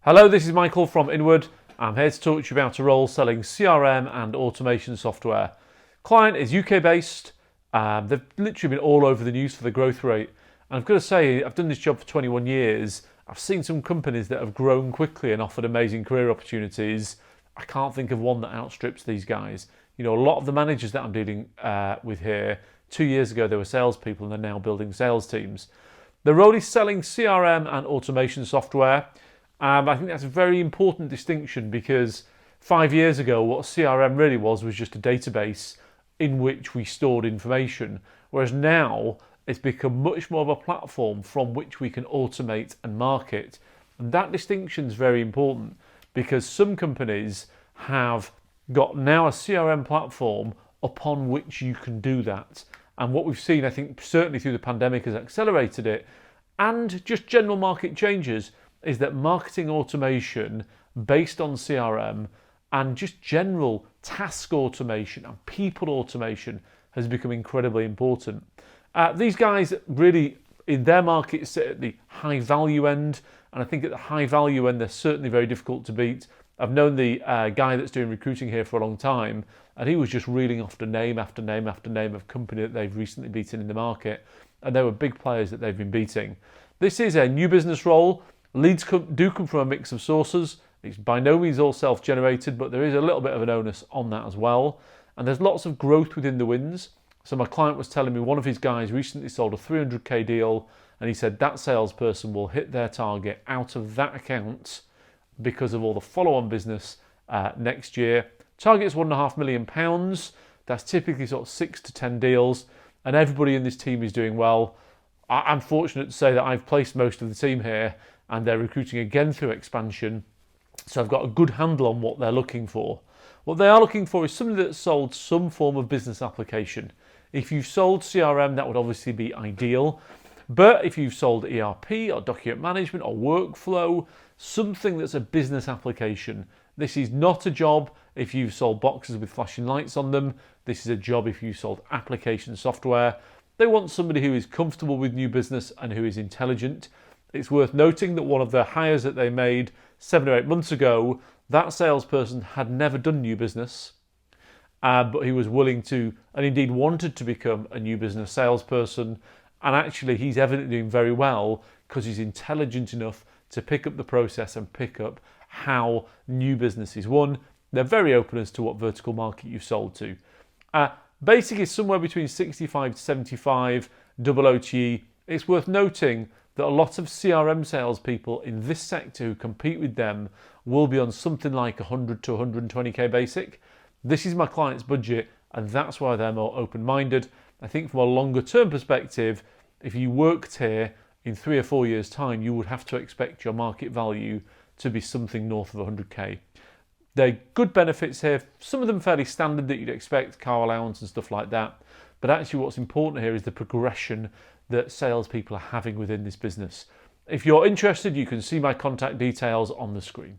Hello, this is Michael from Inward. I'm here to talk to you about a role selling CRM and automation software. Client is UK based. They've literally been all over the news for the growth rate. And I've got to say, I've done this job for 21 years. I've seen some companies that have grown quickly and offered amazing career opportunities. I can't think of one that outstrips these guys. You know, a lot of the managers that I'm dealing with here, 2 years ago they were salespeople and they're now building sales teams. The role is selling CRM and automation software. I think that's a very important distinction because 5 years ago what CRM really was just a database in which we stored information, whereas now it's become much more of a platform from which we can automate and market. And that distinction is very important because some companies have got now a CRM platform upon which you can do that. And what we've seen, I think certainly through the pandemic, has accelerated it, and just general market changes, is that marketing automation based on CRM and just general task automation and people automation has become incredibly important. These guys really, in their market, sit at the high value end, and I think at the high value end, they're certainly very difficult to beat. I've known the guy that's doing recruiting here for a long time, and he was just reeling off name after name after name of company that they've recently beaten in the market, and they were big players that they've been beating. This is a new business role. Leads do come from a mix of sources. It's by no means all self-generated, but there is a little bit of an onus on that as well. And there's lots of growth within the wins. So my client was telling me one of his guys recently sold a 300k deal, and he said that salesperson will hit their target out of that account because of all the follow-on business next year. Target is £1.5 million. That's typically sort of 6 to 10 deals, and everybody in this team is doing well. I'm fortunate to say that I've placed most of the team here, and they're recruiting again through expansion. So I've got a good handle on what they're looking for. What they are looking for is somebody that's sold some form of business application. If you've sold CRM, that would obviously be ideal. But if you've sold ERP or document management or workflow, something that's a business application. This is not a job if you've sold boxes with flashing lights on them. This is a job if you've sold application software. They want somebody who is comfortable with new business and who is intelligent. It's worth noting that one of the hires that they made 7 or 8 months ago, that salesperson had never done new business, but he was willing to, and indeed wanted to, become a new business salesperson. And actually he's evidently doing very well because he's intelligent enough to pick up the process and pick up how new business is won. They're very open as to what vertical market you've sold to. Basic is somewhere between 65 to 75, double OTE. It's worth noting that a lot of CRM salespeople in this sector who compete with them will be on something like 100 to 120k basic. This is my client's budget, and that's why they're more open-minded. I think from a longer term perspective, if you worked here in 3 or 4 years' time, you would have to expect your market value to be something north of 100k. They're good benefits here, some of them fairly standard that you'd expect, car allowance and stuff like that. But actually what's important here is the progression that salespeople are having within this business. If you're interested, you can see my contact details on the screen.